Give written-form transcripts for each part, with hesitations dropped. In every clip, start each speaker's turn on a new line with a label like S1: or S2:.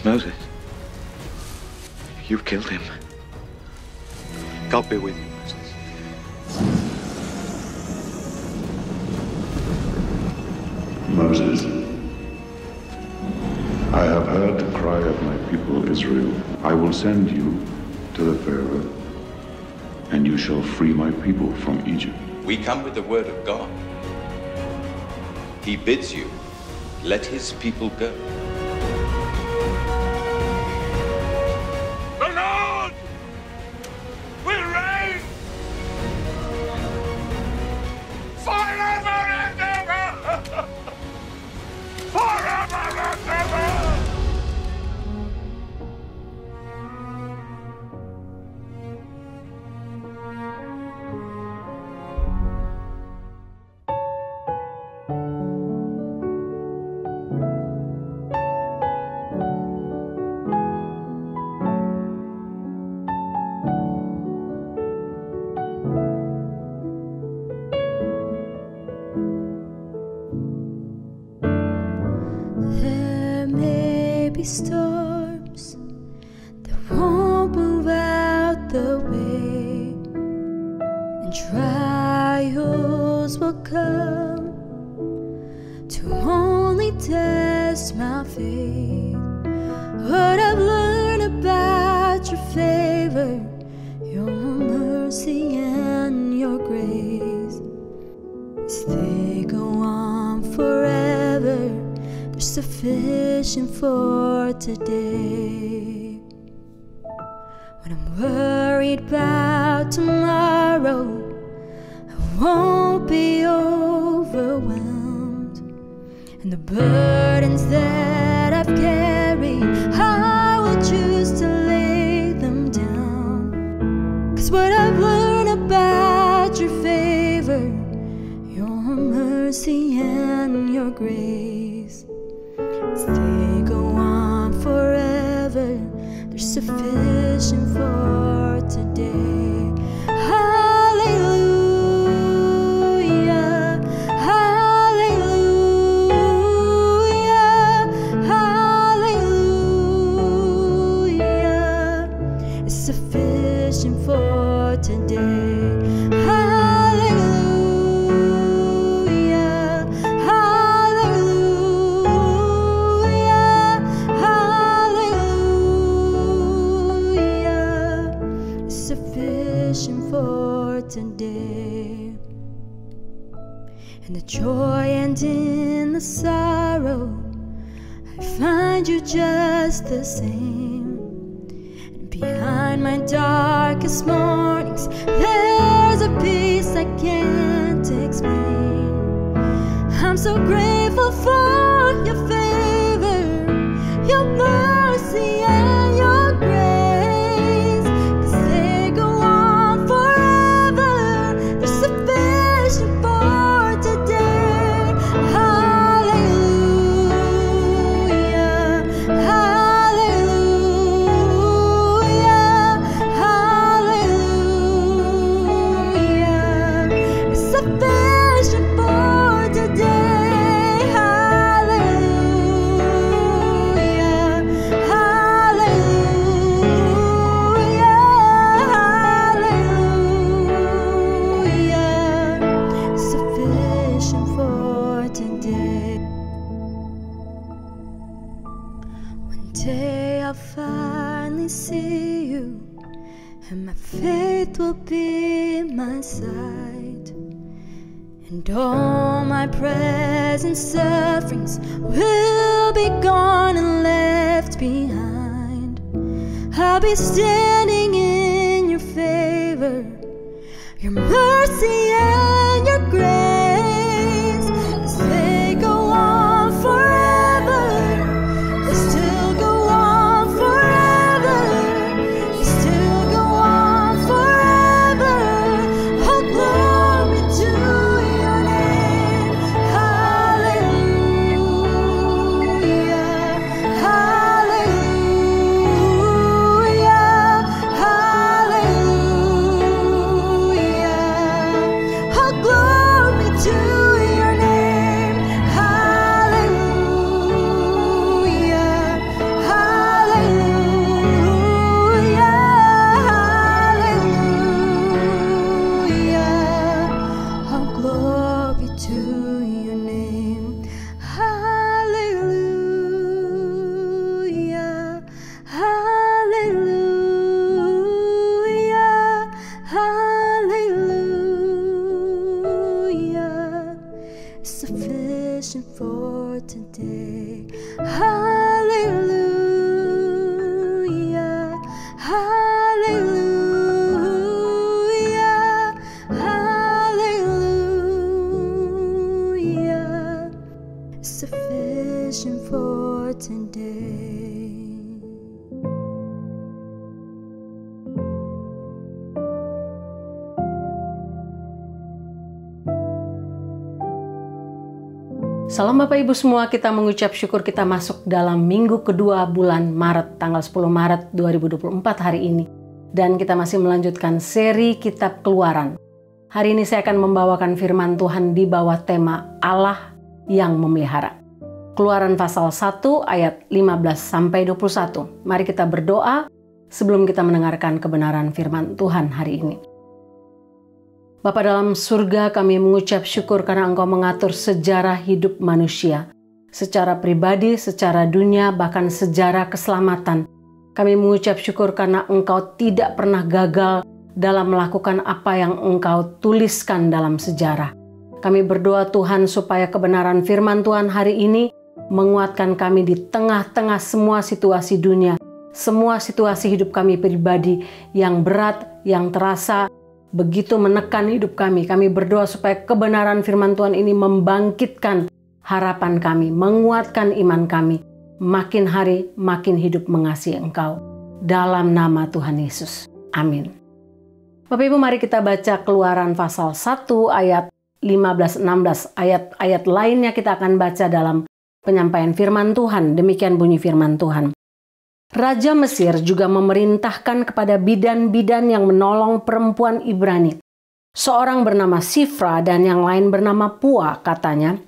S1: Moses, you've killed him. God be with you, Moses.
S2: Moses, I have heard the cry of my people Israel. I will send you to the Pharaoh, and you shall free my people from Egypt.
S3: We come with the word of God. He bids you, let his people go.
S4: The Lord will reign forever and ever! Forever and ever!
S5: Storms that won't move out the way, and trials will come to only test my faith. What I've learned about your favor, your mercy and your grace, as they go on forever, sufficient for today. When I'm worried about tomorrow, I won't be overwhelmed, and the burdens that I've carried, I will choose to lay them down. 'Cause what I've learned about your favor, your mercy and your grace, as they go on forever, they're sufficient for today. Hallelujah, hallelujah, hallelujah, it's sufficient for today. Today, in the joy and in the sorrow, I find you just the same. And behind my darkest mornings, there's a peace I can't explain. I'm so grateful for your favor, your mercy and your grace. See you, and my faith will be my sight, and all my present sufferings will be gone and left behind. I'll be standing in your favor, your mercy and your grace, as they go on forever, they still go on forever, they still go on forever. Oh, glory to your name. Hallelujah, hallelujah, hallelujah. Oh, for today. Hallelujah, hallelujah, hallelujah, sufficient for today.
S6: Salam Bapak Ibu semua, kita mengucap syukur kita masuk dalam minggu kedua bulan Maret, tanggal 10 Maret 2024 hari ini. Dan kita masih melanjutkan seri Kitab Keluaran. Hari ini saya akan membawakan firman Tuhan di bawah tema Allah yang memelihara. Keluaran pasal 1 ayat 15-21. Mari kita berdoa sebelum kita mendengarkan kebenaran firman Tuhan hari ini. Bapa dalam surga, kami mengucap syukur karena Engkau mengatur sejarah hidup manusia. Secara pribadi, secara dunia, bahkan sejarah keselamatan. Kami mengucap syukur karena Engkau tidak pernah gagal dalam melakukan apa yang Engkau tuliskan dalam sejarah. Kami berdoa Tuhan supaya kebenaran firman Tuhan hari ini menguatkan kami di tengah-tengah semua situasi dunia. Semua situasi hidup kami pribadi yang berat, yang terasa begitu menekan hidup kami. Kami berdoa supaya kebenaran firman Tuhan ini membangkitkan harapan kami, menguatkan iman kami. Makin hari, makin hidup mengasihi Engkau. Dalam nama Tuhan Yesus. Amin. Bapak Ibu, mari kita baca Keluaran pasal 1 ayat 15-16. Ayat-ayat lainnya kita akan baca dalam penyampaian firman Tuhan. Demikian bunyi firman Tuhan. Raja Mesir juga memerintahkan kepada bidan-bidan yang menolong perempuan Ibrani. Seorang bernama Sifra dan yang lain bernama Pua, katanya,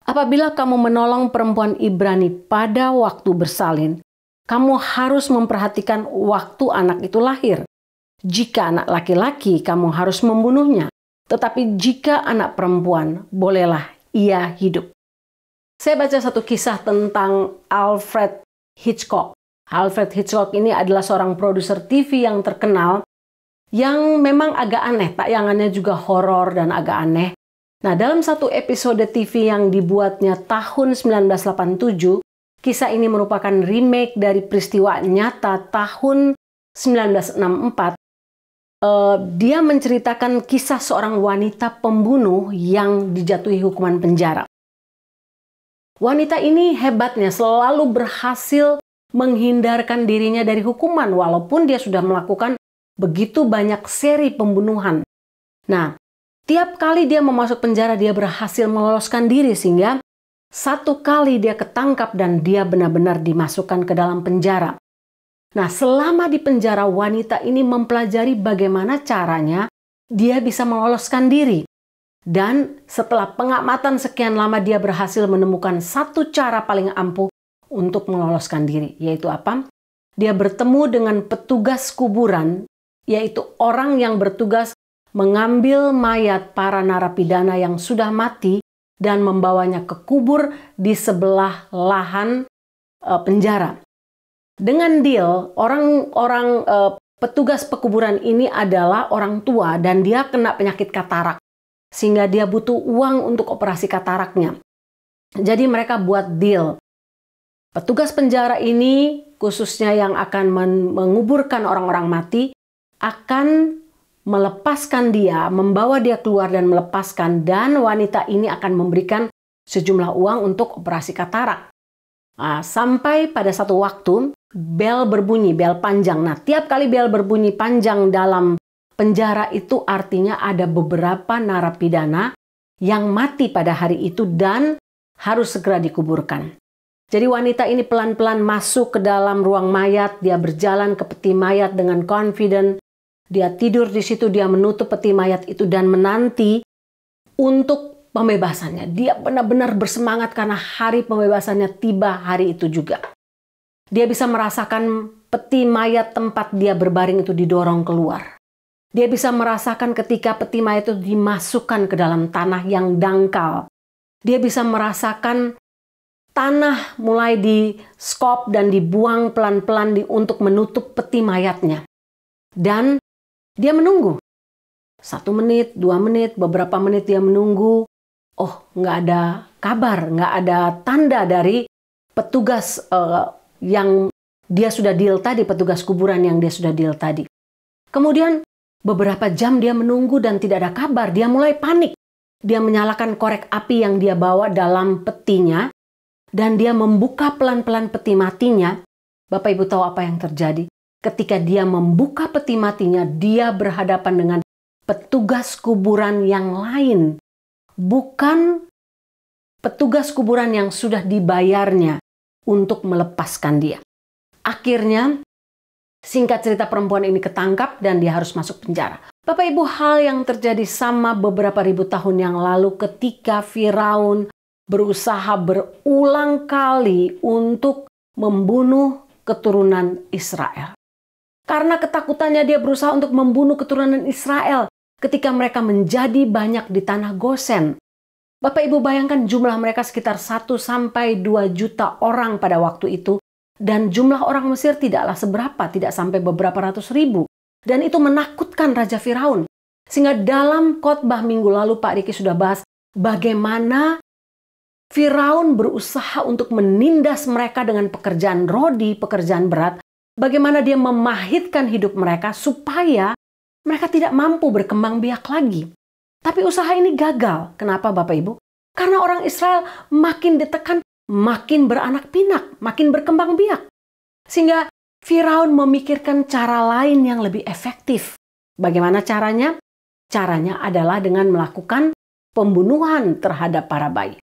S6: apabila kamu menolong perempuan Ibrani pada waktu bersalin, kamu harus memperhatikan waktu anak itu lahir. Jika anak laki-laki, kamu harus membunuhnya. Tetapi jika anak perempuan, bolehlah ia hidup. Saya baca satu kisah tentang Alfred Hitchcock. Alfred Hitchcock ini adalah seorang produser TV yang terkenal yang memang agak aneh, tayangannya juga horor dan agak aneh. Nah, dalam satu episode TV yang dibuatnya tahun 1987, kisah ini merupakan remake dari peristiwa nyata tahun 1964. Dia menceritakan kisah seorang wanita pembunuh yang dijatuhi hukuman penjara. Wanita ini hebatnya selalu berhasil menghindarkan dirinya dari hukuman walaupun dia sudah melakukan begitu banyak seri pembunuhan. Nah, tiap kali dia memasuk penjara dia berhasil meloloskan diri sehingga satu kali dia ketangkap dan dia benar-benar dimasukkan ke dalam penjara. Nah, selama di penjara wanita ini mempelajari bagaimana caranya dia bisa meloloskan diri. Dan setelah pengamatan sekian lama dia berhasil menemukan satu cara paling ampuh untuk meloloskan diri. Yaitu apa? Dia bertemu dengan petugas kuburan, yaitu orang yang bertugas mengambil mayat para narapidana yang sudah mati dan membawanya ke kubur di sebelah lahan penjara. Dengan deal, orang-orang petugas pekuburan ini adalah orang tua dan dia kena penyakit katarak. Sehingga dia butuh uang untuk operasi kataraknya. Jadi mereka buat deal. Petugas penjara ini, khususnya yang akan menguburkan orang-orang mati, akan melepaskan dia, membawa dia keluar dan melepaskan. Dan wanita ini akan memberikan sejumlah uang untuk operasi katarak. Nah, sampai pada satu waktu, bel berbunyi, bel panjang. Nah, tiap kali bel berbunyi panjang dalam penjara itu artinya ada beberapa narapidana yang mati pada hari itu dan harus segera dikuburkan. Jadi wanita ini pelan-pelan masuk ke dalam ruang mayat, dia berjalan ke peti mayat dengan confident, dia tidur di situ, dia menutup peti mayat itu dan menanti untuk pembebasannya. Dia benar-benar bersemangat karena hari pembebasannya tiba hari itu juga. Dia bisa merasakan peti mayat tempat dia berbaring itu didorong keluar. Dia bisa merasakan ketika peti mayat itu dimasukkan ke dalam tanah yang dangkal. Dia bisa merasakan tanah mulai di-skop dan dibuang pelan-pelan untuk menutup peti mayatnya. Dan dia menunggu. 1 menit, 2 menit, beberapa menit dia menunggu. Oh, nggak ada kabar, nggak ada tanda dari petugas yang dia sudah deal tadi, petugas kuburan yang dia sudah deal tadi. Kemudian beberapa jam dia menunggu dan tidak ada kabar. Dia mulai panik. Dia menyalakan korek api yang dia bawa dalam petinya dan dia membuka pelan-pelan peti matinya. Bapak Ibu tahu apa yang terjadi? Ketika dia membuka peti matinya, dia berhadapan dengan petugas kuburan yang lain. Bukan petugas kuburan yang sudah dibayarnya untuk melepaskan dia. Akhirnya, singkat cerita, perempuan ini ketangkap dan dia harus masuk penjara. Bapak Ibu, hal yang terjadi sama beberapa ribu tahun yang lalu ketika Firaun berusaha berulang kali untuk membunuh keturunan Israel. Karena ketakutannya dia berusaha untuk membunuh keturunan Israel ketika mereka menjadi banyak di tanah Gosen. Bapak Ibu bayangkan jumlah mereka sekitar 1 sampai 2 juta orang pada waktu itu. Dan jumlah orang Mesir tidaklah seberapa, tidak sampai beberapa ratus ribu. Dan itu menakutkan Raja Firaun. Sehingga dalam khotbah minggu lalu Pak Riki sudah bahas bagaimana Firaun berusaha untuk menindas mereka dengan pekerjaan rodi, pekerjaan berat. Bagaimana dia memahitkan hidup mereka supaya mereka tidak mampu berkembang biak lagi. Tapi usaha ini gagal. Kenapa Bapak Ibu? Karena orang Israel makin ditekan, makin beranak pinak, makin berkembang biak. Sehingga Firaun memikirkan cara lain yang lebih efektif. Bagaimana caranya? Caranya adalah dengan melakukan pembunuhan terhadap para bayi.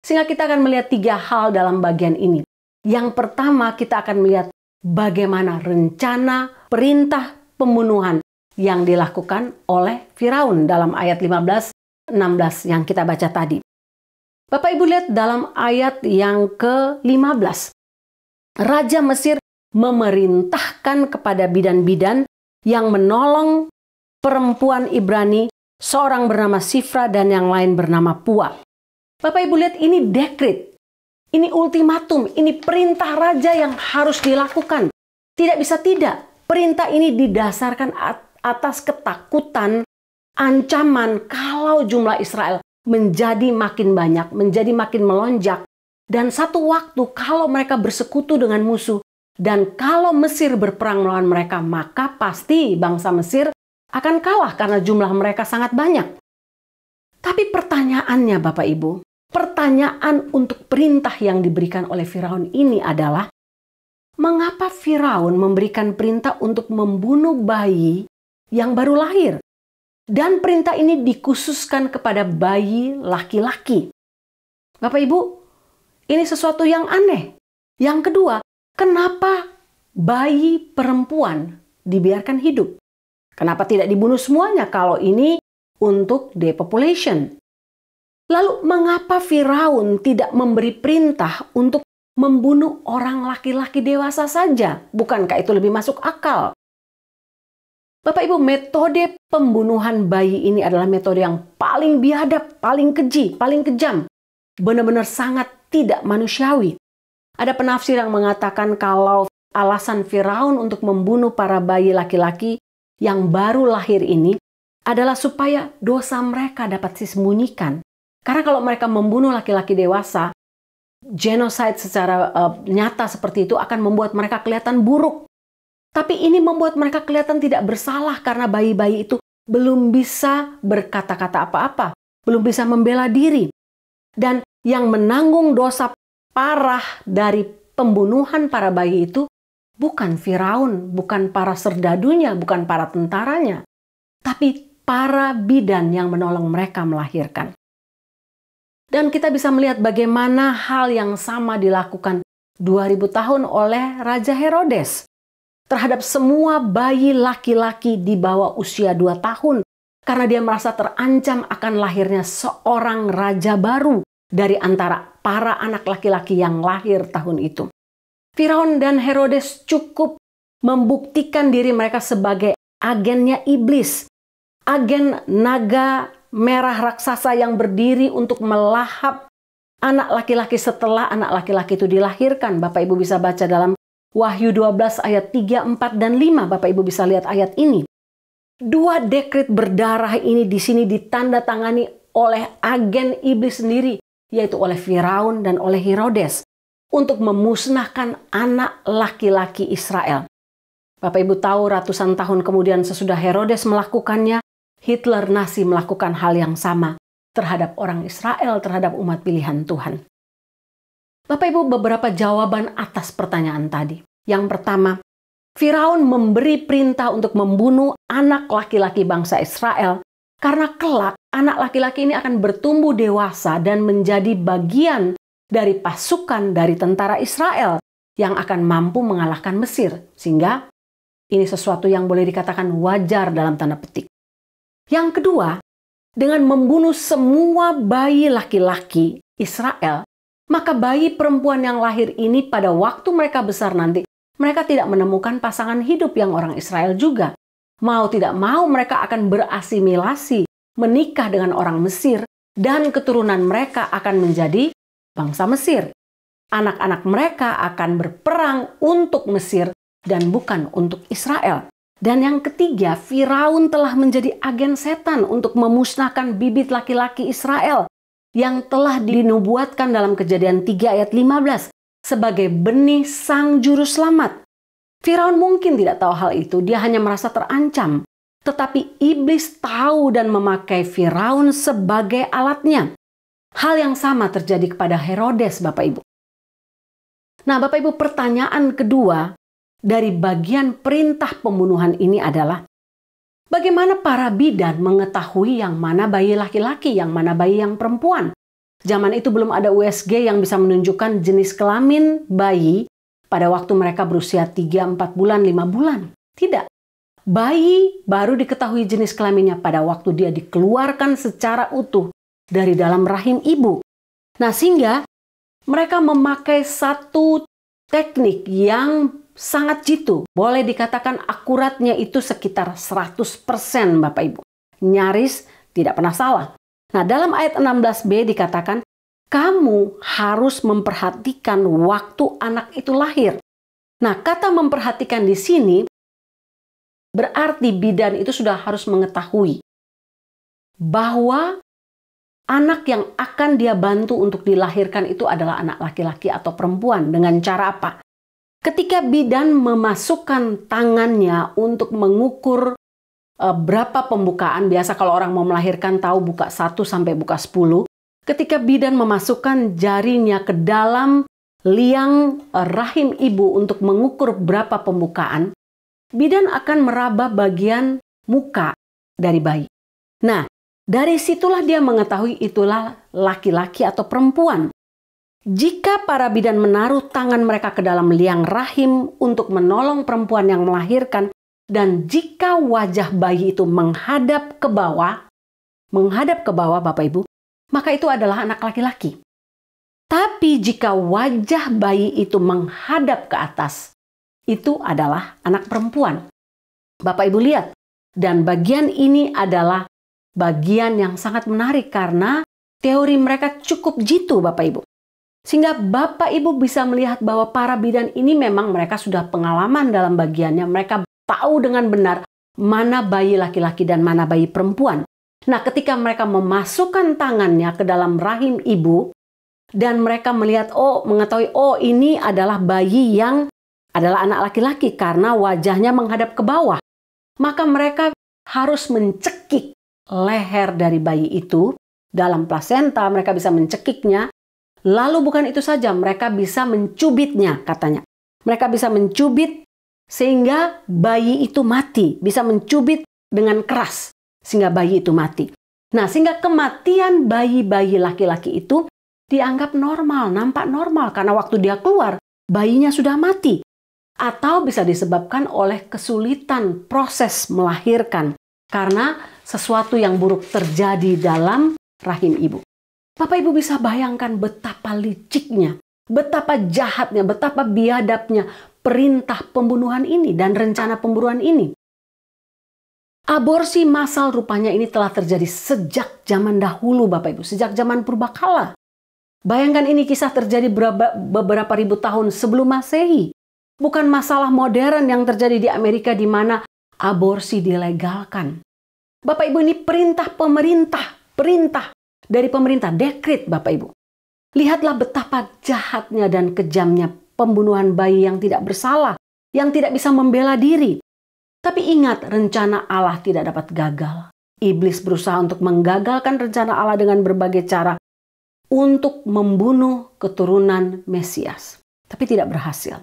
S6: Sehingga kita akan melihat 3 hal dalam bagian ini. Yang pertama, kita akan melihat bagaimana rencana perintah pembunuhan yang dilakukan oleh Firaun dalam ayat 15-16 yang kita baca tadi. Bapak Ibu lihat dalam ayat yang ke-15. Raja Mesir memerintahkan kepada bidan-bidan yang menolong perempuan Ibrani, seorang bernama Sifra dan yang lain bernama Pua. Bapak Ibu lihat, ini dekret, ini ultimatum, ini perintah raja yang harus dilakukan. Tidak bisa tidak. Perintah ini didasarkan atas ketakutan, ancaman kalau jumlah Israel menjadi makin banyak, menjadi makin melonjak. Dan satu waktu kalau mereka bersekutu dengan musuh, dan kalau Mesir berperang melawan mereka, maka pasti bangsa Mesir akan kalah karena jumlah mereka sangat banyak. Tapi pertanyaannya Bapak Ibu, pertanyaan untuk perintah yang diberikan oleh Firaun ini adalah, mengapa Firaun memberikan perintah untuk membunuh bayi yang baru lahir? Dan perintah ini dikhususkan kepada bayi laki-laki. Bapak Ibu, ini sesuatu yang aneh. Yang kedua, kenapa bayi perempuan dibiarkan hidup? Kenapa tidak dibunuh semuanya kalau ini untuk depopulation? Lalu mengapa Firaun tidak memberi perintah untuk membunuh orang laki-laki dewasa saja? Bukankah itu lebih masuk akal? Bapak Ibu, metode pembunuhan bayi ini adalah metode yang paling biadab, paling keji, paling kejam. Benar-benar sangat tidak manusiawi. Ada penafsir yang mengatakan kalau alasan Firaun untuk membunuh para bayi laki-laki yang baru lahir ini adalah supaya dosa mereka dapat disembunyikan. Karena kalau mereka membunuh laki-laki dewasa, genocide secara nyata seperti itu akan membuat mereka kelihatan buruk. Tapi ini membuat mereka kelihatan tidak bersalah karena bayi-bayi itu belum bisa berkata-kata apa-apa, belum bisa membela diri. Dan yang menanggung dosa parah dari pembunuhan para bayi itu bukan Firaun, bukan para serdadunya, bukan para tentaranya, tapi para bidan yang menolong mereka melahirkan. Dan kita bisa melihat bagaimana hal yang sama dilakukan 2000 tahun oleh Raja Herodes terhadap semua bayi laki-laki di bawah usia 2 tahun karena dia merasa terancam akan lahirnya seorang raja baru dari antara para anak laki-laki yang lahir tahun itu. Firaun dan Herodes cukup membuktikan diri mereka sebagai agennya iblis, agen naga merah raksasa yang berdiri untuk melahap anak laki-laki setelah anak laki-laki itu dilahirkan. Bapak Ibu bisa baca dalam Wahyu 12 ayat 3, 4, dan 5. Bapak Ibu bisa lihat ayat ini. 2 dekret berdarah ini di sini ditandatangani oleh agen iblis sendiri yaitu oleh Firaun dan oleh Herodes, untuk memusnahkan anak laki-laki Israel. Bapak Ibu tahu ratusan tahun kemudian sesudah Herodes melakukannya, Hitler Nazi melakukan hal yang sama terhadap orang Israel, terhadap umat pilihan Tuhan. Bapak Ibu, beberapa jawaban atas pertanyaan tadi. Yang pertama, Firaun memberi perintah untuk membunuh anak laki-laki bangsa Israel karena kelak anak laki-laki ini akan bertumbuh dewasa dan menjadi bagian dari pasukan dari tentara Israel yang akan mampu mengalahkan Mesir. Sehingga ini sesuatu yang boleh dikatakan wajar dalam tanda petik. Yang kedua, dengan membunuh semua bayi laki-laki Israel, maka bayi perempuan yang lahir ini pada waktu mereka besar nanti, mereka tidak menemukan pasangan hidup yang orang Israel juga. Mau tidak mau mereka akan berasimilasi, menikah dengan orang Mesir, dan keturunan mereka akan menjadi bangsa Mesir. Anak-anak mereka akan berperang untuk Mesir dan bukan untuk Israel. Dan yang ketiga, Firaun telah menjadi agen setan untuk memusnahkan bibit laki-laki Israel yang telah dinubuatkan dalam Kejadian 3 ayat 15 sebagai benih sang juru selamat. Firaun mungkin tidak tahu hal itu, dia hanya merasa terancam. Tetapi iblis tahu dan memakai Firaun sebagai alatnya. Hal yang sama terjadi kepada Herodes, Bapak Ibu. Nah, Bapak Ibu, pertanyaan kedua dari bagian perintah pembunuhan ini adalah, bagaimana para bidan mengetahui yang mana bayi laki-laki, yang mana bayi yang perempuan? Zaman itu belum ada USG yang bisa menunjukkan jenis kelamin bayi pada waktu mereka berusia 3, 4 bulan, 5 bulan. Tidak. Bayi baru diketahui jenis kelaminnya pada waktu dia dikeluarkan secara utuh dari dalam rahim ibu. Nah, sehingga mereka memakai satu teknik yang sangat jitu. Boleh dikatakan akuratnya itu sekitar 100% Bapak Ibu. Nyaris tidak pernah salah. Nah, dalam ayat 16b dikatakan, kamu harus memperhatikan waktu anak itu lahir. Nah, kata memperhatikan di sini berarti bidan itu sudah harus mengetahui bahwa anak yang akan dia bantu untuk dilahirkan itu adalah anak laki-laki atau perempuan. Dengan cara apa? Ketika bidan memasukkan tangannya untuk mengukur berapa pembukaan, biasa kalau orang mau melahirkan tahu buka 1 sampai buka 10. Ketika bidan memasukkan jarinya ke dalam liang rahim ibu untuk mengukur berapa pembukaan, bidan akan meraba bagian muka dari bayi. Nah, dari situlah dia mengetahui itulah laki-laki atau perempuan. Jika para bidan menaruh tangan mereka ke dalam liang rahim untuk menolong perempuan yang melahirkan, dan jika wajah bayi itu menghadap ke bawah Bapak Ibu, maka itu adalah anak laki-laki. Tapi jika wajah bayi itu menghadap ke atas, itu adalah anak perempuan. Bapak Ibu lihat, dan bagian ini adalah bagian yang sangat menarik karena teori mereka cukup jitu Bapak Ibu. Sehingga Bapak Ibu bisa melihat bahwa para bidan ini memang mereka sudah pengalaman dalam bagiannya. Mereka tahu dengan benar mana bayi laki-laki dan mana bayi perempuan. Nah, ketika mereka memasukkan tangannya ke dalam rahim ibu dan mereka melihat, mengetahui, ini adalah bayi yang adalah anak laki-laki karena wajahnya menghadap ke bawah. Maka mereka harus mencekik leher dari bayi itu dalam plasenta, mereka bisa mencekiknya. Lalu bukan itu saja, mereka bisa mencubitnya katanya. Mereka bisa mencubit sehingga bayi itu mati, bisa mencubit dengan keras sehingga bayi itu mati. Nah, sehingga kematian bayi-bayi laki-laki itu dianggap normal, nampak normal karena waktu dia keluar, bayinya sudah mati. Atau bisa disebabkan oleh kesulitan proses melahirkan karena sesuatu yang buruk terjadi dalam rahim ibu. Bapak Ibu bisa bayangkan betapa liciknya, betapa jahatnya, betapa biadabnya perintah pembunuhan ini dan rencana pembunuhan ini. Aborsi massal rupanya ini telah terjadi sejak zaman dahulu Bapak Ibu, sejak zaman purbakala. Bayangkan ini kisah terjadi beberapa ribu tahun sebelum Masehi. Bukan masalah modern yang terjadi di Amerika di mana aborsi dilegalkan. Bapak Ibu, ini perintah pemerintah, perintah dari pemerintah, dekret Bapak Ibu. Lihatlah betapa jahatnya dan kejamnya pembunuhan bayi yang tidak bersalah, yang tidak bisa membela diri. Tapi ingat, rencana Allah tidak dapat gagal. Iblis berusaha untuk menggagalkan rencana Allah dengan berbagai cara untuk membunuh keturunan Mesias. Tapi tidak berhasil.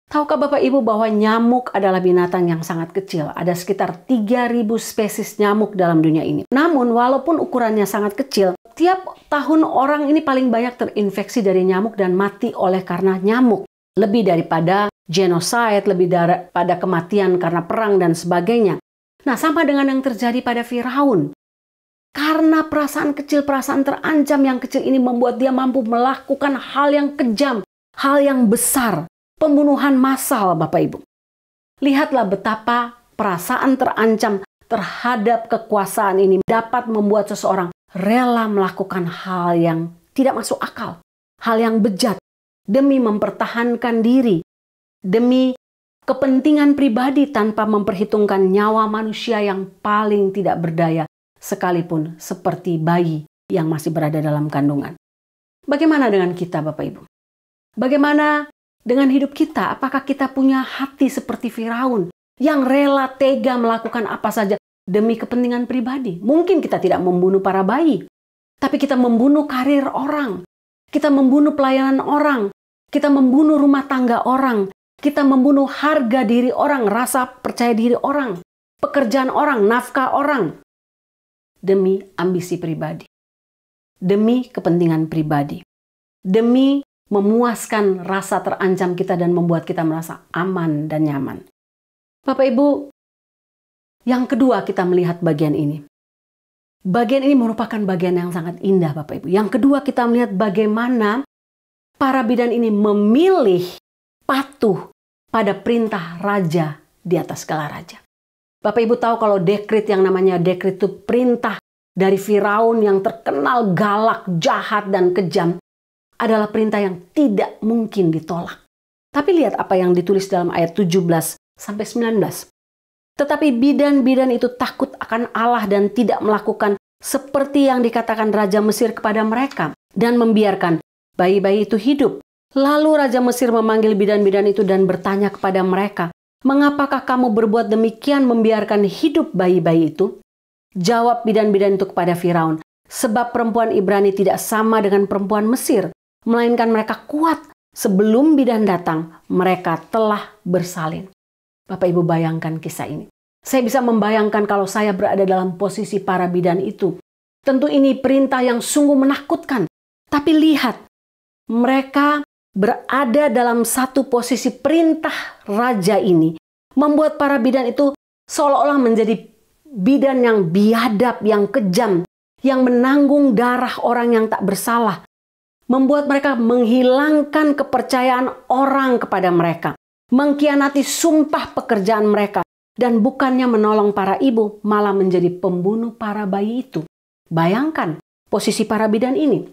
S6: Tahukah Bapak Ibu bahwa nyamuk adalah binatang yang sangat kecil? Ada sekitar 3.000 spesies nyamuk dalam dunia ini. Namun walaupun ukurannya sangat kecil, tiap tahun orang ini paling banyak terinfeksi dari nyamuk dan mati oleh karena nyamuk. Lebih daripada genocide, lebih daripada kematian karena perang dan sebagainya. Nah, sama dengan yang terjadi pada Firaun. Karena perasaan kecil, perasaan terancam yang kecil ini membuat dia mampu melakukan hal yang kejam, hal yang besar. Pembunuhan massal, Bapak Ibu. Lihatlah betapa perasaan terancam terhadap kekuasaan ini dapat membuat seseorang rela melakukan hal yang tidak masuk akal. Hal yang bejat demi mempertahankan diri, demi kepentingan pribadi tanpa memperhitungkan nyawa manusia yang paling tidak berdaya, sekalipun seperti bayi yang masih berada dalam kandungan. Bagaimana dengan kita, Bapak Ibu? Bagaimana dengan hidup kita? Apakah kita punya hati seperti Firaun yang rela tega melakukan apa saja demi kepentingan pribadi? Mungkin kita tidak membunuh para bayi, tapi kita membunuh karir orang, kita membunuh pelayanan orang, kita membunuh rumah tangga orang, kita membunuh harga diri orang, rasa percaya diri orang, pekerjaan orang, nafkah orang, demi ambisi pribadi, demi kepentingan pribadi, demi memuaskan rasa terancam kita dan membuat kita merasa aman dan nyaman. Bapak Ibu, yang kedua kita melihat bagian ini. Bagian ini merupakan bagian yang sangat indah, Bapak Ibu. Yang kedua kita melihat bagaimana para bidan ini memilih patuh pada perintah raja di atas segala raja. Bapak Ibu tahu kalau dekret yang namanya dekret itu perintah dari Firaun yang terkenal galak, jahat, dan kejam, adalah perintah yang tidak mungkin ditolak. Tapi lihat apa yang ditulis dalam ayat 17-19. Tetapi bidan-bidan itu takut akan Allah dan tidak melakukan seperti yang dikatakan Raja Mesir kepada mereka dan membiarkan bayi-bayi itu hidup. Lalu Raja Mesir memanggil bidan-bidan itu dan bertanya kepada mereka, "Mengapakah kamu berbuat demikian membiarkan hidup bayi-bayi itu?" Jawab bidan-bidan itu kepada Firaun, "Sebab perempuan Ibrani tidak sama dengan perempuan Mesir, melainkan mereka kuat. Sebelum bidan datang, mereka telah bersalin." Bapak Ibu bayangkan kisah ini. Saya bisa membayangkan kalau saya berada dalam posisi para bidan itu. Tentu ini perintah yang sungguh menakutkan. Tapi lihat, mereka berada dalam satu posisi perintah raja ini. Membuat para bidan itu seolah-olah menjadi bidan yang biadab, yang kejam, yang menanggung darah orang yang tak bersalah. Membuat mereka menghilangkan kepercayaan orang kepada mereka, mengkhianati sumpah pekerjaan mereka, dan bukannya menolong para ibu, malah menjadi pembunuh para bayi itu. Bayangkan posisi para bidan ini.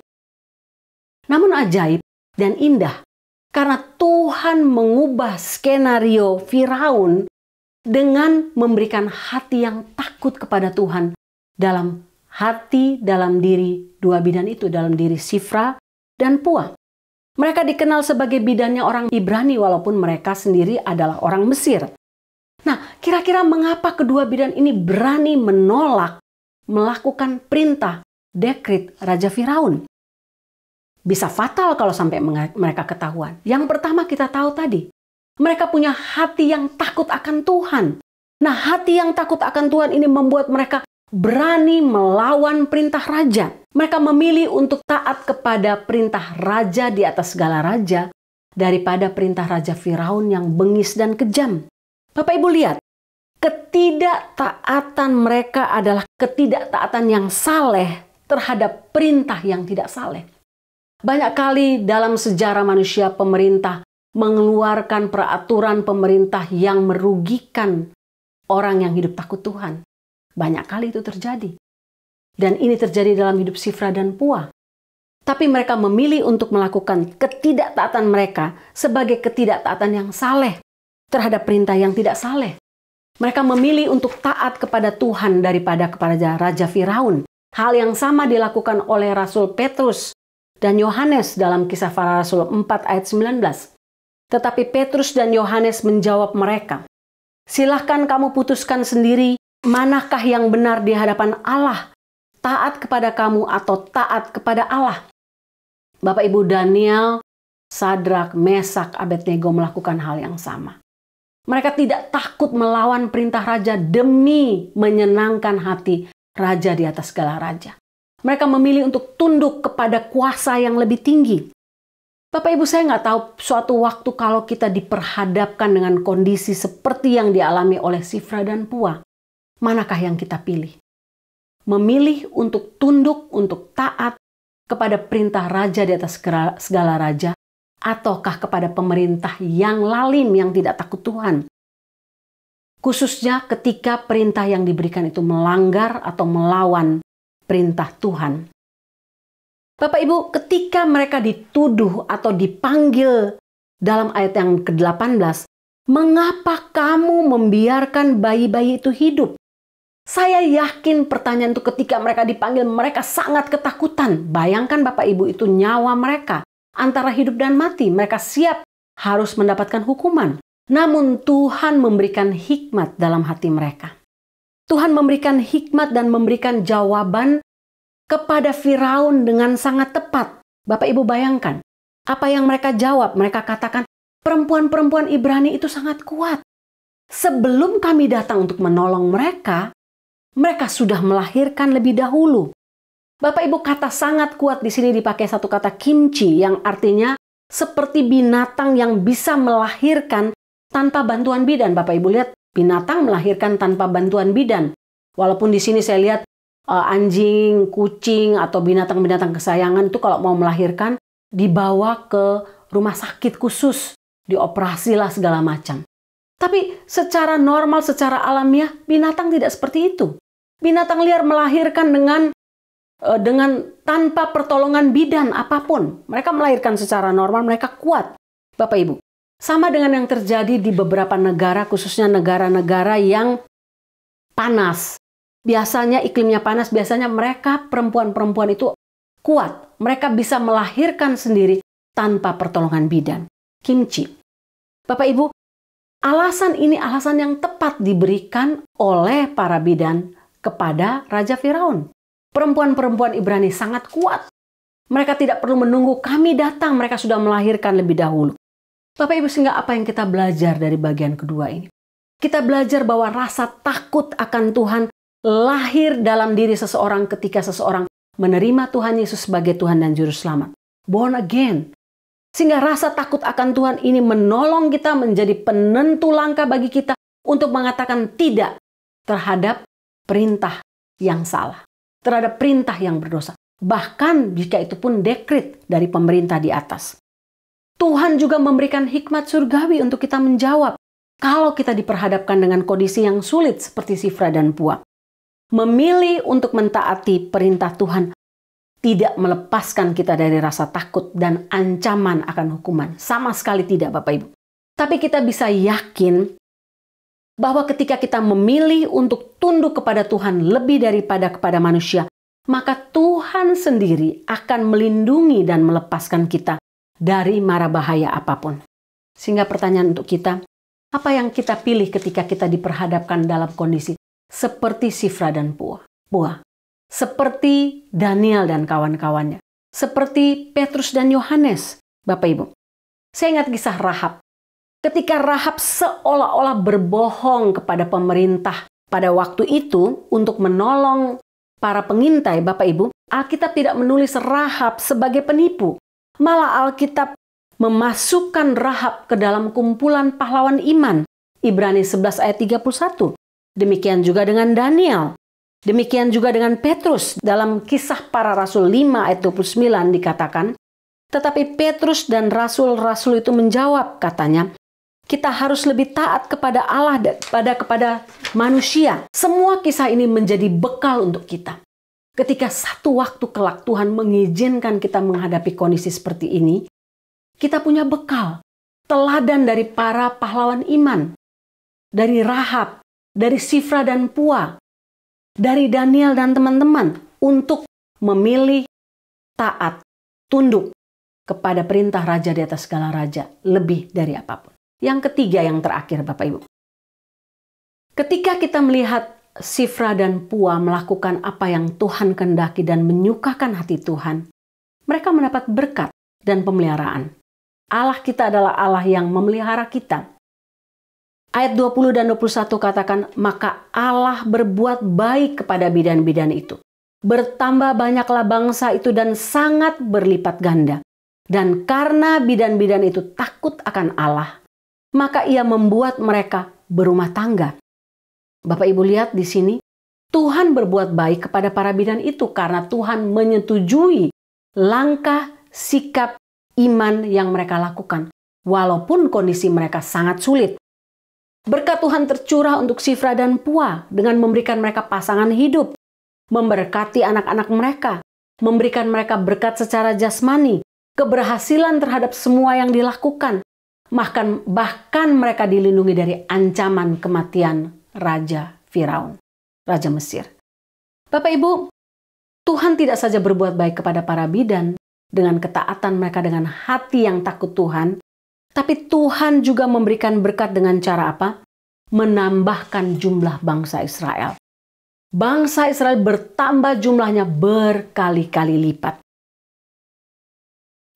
S6: Namun ajaib dan indah, karena Tuhan mengubah skenario Firaun dengan memberikan hati yang takut kepada Tuhan dalam diri dua bidan itu, dalam diri Sifra dan Pua. Mereka dikenal sebagai bidannya orang Ibrani walaupun mereka sendiri adalah orang Mesir. Nah, kira-kira mengapa kedua bidan ini berani menolak melakukan perintah dekret Raja Firaun? Bisa fatal kalau sampai mereka ketahuan. Yang pertama kita tahu tadi, mereka punya hati yang takut akan Tuhan. Nah, hati yang takut akan Tuhan ini membuat mereka berani melawan perintah raja. Mereka memilih untuk taat kepada perintah raja di atas segala raja daripada perintah Raja Firaun yang bengis dan kejam. Bapak Ibu lihat, ketidaktaatan mereka adalah ketidaktaatan yang saleh terhadap perintah yang tidak saleh. Banyak kali dalam sejarah manusia pemerintah mengeluarkan peraturan pemerintah yang merugikan orang yang hidup takut Tuhan. Banyak kali itu terjadi. Dan ini terjadi dalam hidup Sifra dan Pua. Tapi mereka memilih untuk melakukan ketidaktaatan mereka sebagai ketidaktaatan yang saleh terhadap perintah yang tidak saleh. Mereka memilih untuk taat kepada Tuhan daripada kepada Raja Firaun. Hal yang sama dilakukan oleh Rasul Petrus dan Yohanes dalam Kisah Para Rasul 4 ayat 19. Tetapi Petrus dan Yohanes menjawab mereka, "Silahkan kamu putuskan sendiri manakah yang benar di hadapan Allah, taat kepada kamu atau taat kepada Allah." Bapak Ibu, Daniel, Sadrak, Mesak, Abednego melakukan hal yang sama. Mereka tidak takut melawan perintah raja demi menyenangkan hati raja di atas segala raja. Mereka memilih untuk tunduk kepada kuasa yang lebih tinggi. Bapak Ibu, saya nggak tahu suatu waktu kalau kita diperhadapkan dengan kondisi seperti yang dialami oleh Sifra dan Pua, manakah yang kita pilih? Memilih untuk tunduk, untuk taat kepada perintah raja di atas segala raja, ataukah kepada pemerintah yang lalim yang tidak takut Tuhan? Khususnya ketika perintah yang diberikan itu melanggar atau melawan perintah Tuhan. Bapak Ibu, ketika mereka dituduh atau dipanggil dalam ayat yang ke-18, "Mengapa kamu membiarkan bayi-bayi itu hidup?" Saya yakin pertanyaan itu ketika mereka dipanggil, mereka sangat ketakutan. Bayangkan Bapak Ibu, itu nyawa mereka. Antara hidup dan mati, mereka siap harus mendapatkan hukuman. Namun Tuhan memberikan hikmat dalam hati mereka. Tuhan memberikan hikmat dan memberikan jawaban kepada Firaun dengan sangat tepat. Bapak Ibu bayangkan, apa yang mereka jawab? Mereka katakan, perempuan-perempuan Ibrani itu sangat kuat. Sebelum kami datang untuk menolong mereka, mereka sudah melahirkan lebih dahulu. Bapak Ibu, kata sangat kuat di sini dipakai satu kata kimchi yang artinya seperti binatang yang bisa melahirkan tanpa bantuan bidan. Bapak Ibu lihat, binatang melahirkan tanpa bantuan bidan. Walaupun di sini saya lihat anjing, kucing atau binatang-binatang kesayangan itu kalau mau melahirkan dibawa ke rumah sakit khusus, dioperasilah segala macam. Tapi secara normal, secara alamiah, binatang tidak seperti itu. Binatang liar melahirkan dengan tanpa pertolongan bidan apapun. Mereka melahirkan secara normal, mereka kuat. Bapak Ibu, sama dengan yang terjadi di beberapa negara, khususnya negara-negara yang panas. Biasanya iklimnya panas, biasanya mereka perempuan-perempuan itu kuat. Mereka bisa melahirkan sendiri tanpa pertolongan bidan. Kimchi. Bapak Ibu, alasan ini alasan yang tepat diberikan oleh para bidan kepada Raja Firaun. Perempuan-perempuan Ibrani sangat kuat. Mereka tidak perlu menunggu kami datang, mereka sudah melahirkan lebih dahulu. Bapak Ibu, sehingga apa yang kita belajar dari bagian kedua ini? Kita belajar bahwa rasa takut akan Tuhan lahir dalam diri seseorang ketika seseorang menerima Tuhan Yesus sebagai Tuhan dan Juru Selamat. Born again. Sehingga rasa takut akan Tuhan ini menolong kita menjadi penentu langkah bagi kita untuk mengatakan tidak terhadap perintah yang salah, terhadap perintah yang berdosa. Bahkan jika itu pun dekret dari pemerintah di atas. Tuhan juga memberikan hikmat surgawi untuk kita menjawab kalau kita diperhadapkan dengan kondisi yang sulit seperti Sifra dan Pua. Memilih untuk mentaati perintah Tuhan tidak melepaskan kita dari rasa takut dan ancaman akan hukuman. Sama sekali tidak, Bapak Ibu. Tapi kita bisa yakin bahwa ketika kita memilih untuk tunduk kepada Tuhan lebih daripada kepada manusia, maka Tuhan sendiri akan melindungi dan melepaskan kita dari mara bahaya apapun. Sehingga pertanyaan untuk kita, apa yang kita pilih ketika kita diperhadapkan dalam kondisi seperti Sifra dan Pua? Seperti Daniel dan kawan-kawannya. Seperti Petrus dan Yohanes, Bapak Ibu. Saya ingat kisah Rahab. Ketika Rahab seolah-olah berbohong kepada pemerintah pada waktu itu untuk menolong para pengintai, Bapak Ibu, Alkitab tidak menulis Rahab sebagai penipu. Malah Alkitab memasukkan Rahab ke dalam kumpulan pahlawan iman. Ibrani 11 ayat 31. Demikian juga dengan Daniel. Demikian juga dengan Petrus. Dalam Kisah Para Rasul 5 ayat 29 dikatakan, tetapi Petrus dan rasul-rasul itu menjawab, katanya, kita harus lebih taat kepada Allah daripada kepada manusia. Semua kisah ini menjadi bekal untuk kita. Ketika satu waktu kelak Tuhan mengizinkan kita menghadapi kondisi seperti ini, kita punya bekal. Teladan dari para pahlawan iman. Dari Rahab, dari Sifra dan Pua, dari Daniel dan teman-teman untuk memilih taat tunduk kepada perintah raja di atas segala raja lebih dari apapun. Yang ketiga, yang terakhir Bapak Ibu. Ketika kita melihat Sifra dan Pua melakukan apa yang Tuhan kehendaki dan menyukakan hati Tuhan, mereka mendapat berkat dan pemeliharaan. Allah kita adalah Allah yang memelihara kita. Ayat 20 dan 21 katakan, maka Allah berbuat baik kepada bidan-bidan itu. Bertambah banyaklah bangsa itu dan sangat berlipat ganda. Dan karena bidan-bidan itu takut akan Allah, maka ia membuat mereka berumah tangga. Bapak Ibu lihat di sini, Tuhan berbuat baik kepada para bidan itu karena Tuhan menyetujui langkah, sikap, iman yang mereka lakukan. Walaupun kondisi mereka sangat sulit. Berkat Tuhan tercurah untuk Sifra dan Pua dengan memberikan mereka pasangan hidup, memberkati anak-anak mereka, memberikan mereka berkat secara jasmani, keberhasilan terhadap semua yang dilakukan, bahkan mereka dilindungi dari ancaman kematian Raja Firaun, Raja Mesir. Bapak Ibu, Tuhan tidak saja berbuat baik kepada para bidan dengan ketaatan mereka dengan hati yang takut Tuhan, tapi Tuhan juga memberikan berkat dengan cara apa? Menambahkan jumlah bangsa Israel. Bangsa Israel bertambah jumlahnya berkali-kali lipat.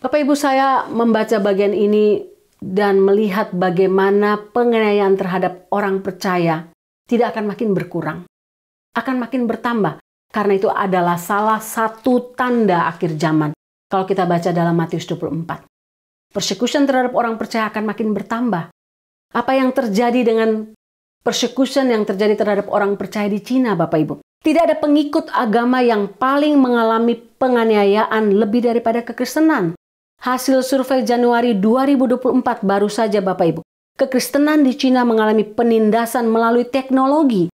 S6: Bapak Ibu, saya membaca bagian ini dan melihat bagaimana penganiayaan terhadap orang percaya tidak akan makin berkurang, akan makin bertambah. Karena itu adalah salah satu tanda akhir zaman. Kalau kita baca dalam Matius 24. Persecution terhadap orang percaya akan makin bertambah. Apa yang terjadi dengan persecution yang terjadi terhadap orang percaya di Cina, Bapak Ibu? Tidak ada pengikut agama yang paling mengalami penganiayaan lebih daripada kekristenan. Hasil survei Januari 2024 baru saja Bapak Ibu. Kekristenan di Cina mengalami penindasan melalui teknologi.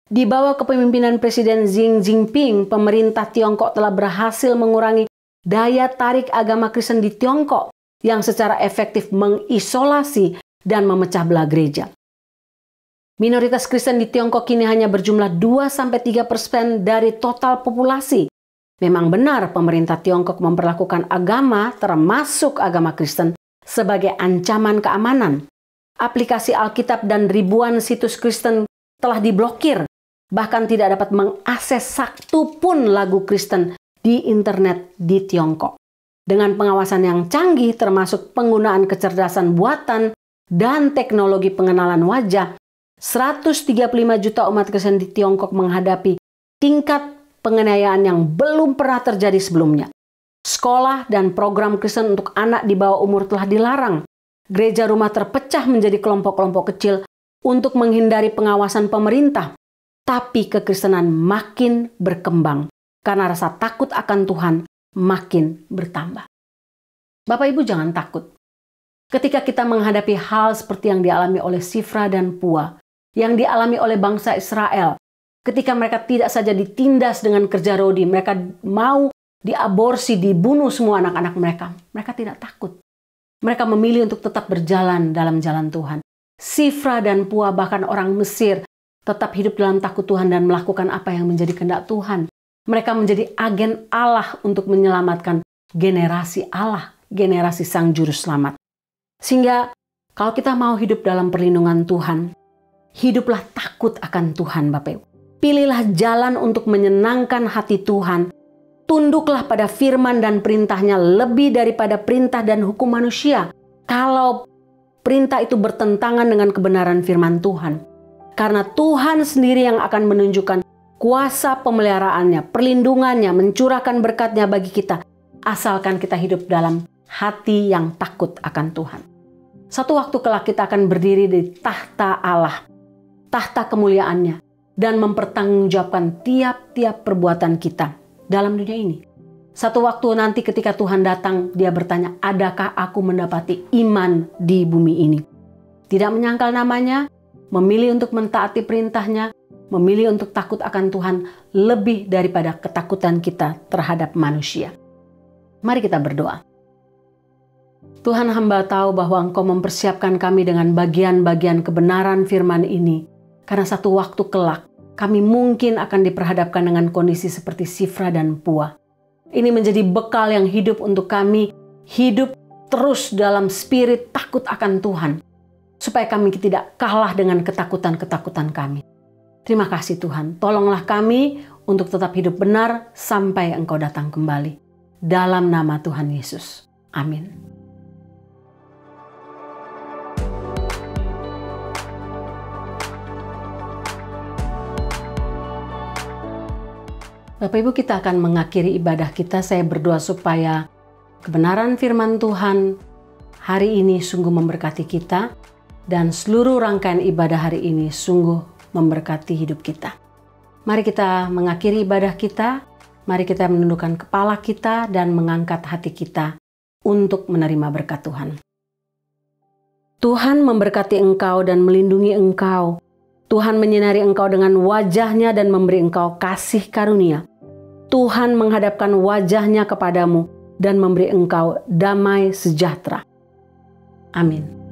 S6: Di bawah kepemimpinan Presiden Xi Jinping, pemerintah Tiongkok telah berhasil mengurangi daya tarik agama Kristen di Tiongkok yang secara efektif mengisolasi dan memecah belah gereja. Minoritas Kristen di Tiongkok kini hanya berjumlah 2-3% dari total populasi. Memang benar pemerintah Tiongkok memperlakukan agama, termasuk agama Kristen, sebagai ancaman keamanan. Aplikasi Alkitab dan ribuan situs Kristen telah diblokir, bahkan tidak dapat mengakses satu pun lagu Kristen di internet di Tiongkok. Dengan pengawasan yang canggih termasuk penggunaan kecerdasan buatan dan teknologi pengenalan wajah, 135 juta umat Kristen di Tiongkok menghadapi tingkat penganiayaan yang belum pernah terjadi sebelumnya. Sekolah dan program Kristen untuk anak di bawah umur telah dilarang. Gereja rumah terpecah menjadi kelompok-kelompok kecil untuk menghindari pengawasan pemerintah. Tapi kekristenan makin berkembang karena rasa takut akan Tuhan makin bertambah. Bapak Ibu jangan takut. Ketika kita menghadapi hal seperti yang dialami oleh Sifra dan Pua, yang dialami oleh bangsa Israel, ketika mereka tidak saja ditindas dengan kerja rodi, mereka mau diaborsi, dibunuh semua anak-anak mereka. Mereka tidak takut. Mereka memilih untuk tetap berjalan dalam jalan Tuhan. Sifra dan Pua bahkan orang Mesir tetap hidup dalam takut Tuhan dan melakukan apa yang menjadi kehendak Tuhan. Mereka menjadi agen Allah untuk menyelamatkan generasi Allah, generasi Sang Juru Selamat. Sehingga kalau kita mau hidup dalam perlindungan Tuhan, hiduplah takut akan Tuhan Bapak Ibu. Pilihlah jalan untuk menyenangkan hati Tuhan. Tunduklah pada firman dan perintahnya lebih daripada perintah dan hukum manusia. Kalau perintah itu bertentangan dengan kebenaran firman Tuhan. Karena Tuhan sendiri yang akan menunjukkan kuasa pemeliharaannya, perlindungannya, mencurahkan berkatnya bagi kita. Asalkan kita hidup dalam hati yang takut akan Tuhan. Satu waktu kelak kita akan berdiri di tahta Allah, tahta kemuliaannya, dan mempertanggungjawabkan tiap-tiap perbuatan kita dalam dunia ini. Satu waktu nanti ketika Tuhan datang, dia bertanya, adakah aku mendapati iman di bumi ini? Tidak menyangkal namanya, memilih untuk mentaati perintahnya, memilih untuk takut akan Tuhan lebih daripada ketakutan kita terhadap manusia. Mari kita berdoa. Tuhan, hamba tahu bahwa Engkau mempersiapkan kami dengan bagian-bagian kebenaran firman ini. Karena satu waktu kelak, kami mungkin akan diperhadapkan dengan kondisi seperti Sifra dan Pua. Ini menjadi bekal yang hidup untuk kami, hidup terus dalam spirit takut akan Tuhan, supaya kami tidak kalah dengan ketakutan-ketakutan kami. Terima kasih Tuhan, tolonglah kami untuk tetap hidup benar sampai Engkau datang kembali. Dalam nama Tuhan Yesus. Amin. Bapak Ibu, kita akan mengakhiri ibadah kita. Saya berdoa supaya kebenaran firman Tuhan hari ini sungguh memberkati kita, dan seluruh rangkaian ibadah hari ini sungguh memberkati hidup kita. Mari kita mengakhiri ibadah kita, mari kita menundukkan kepala kita dan mengangkat hati kita untuk menerima berkat Tuhan. Tuhan memberkati engkau dan melindungi engkau. Tuhan menyinari engkau dengan wajah-Nya dan memberi engkau kasih karunia. Tuhan menghadapkan wajah-Nya kepadamu dan memberi engkau damai sejahtera. Amin.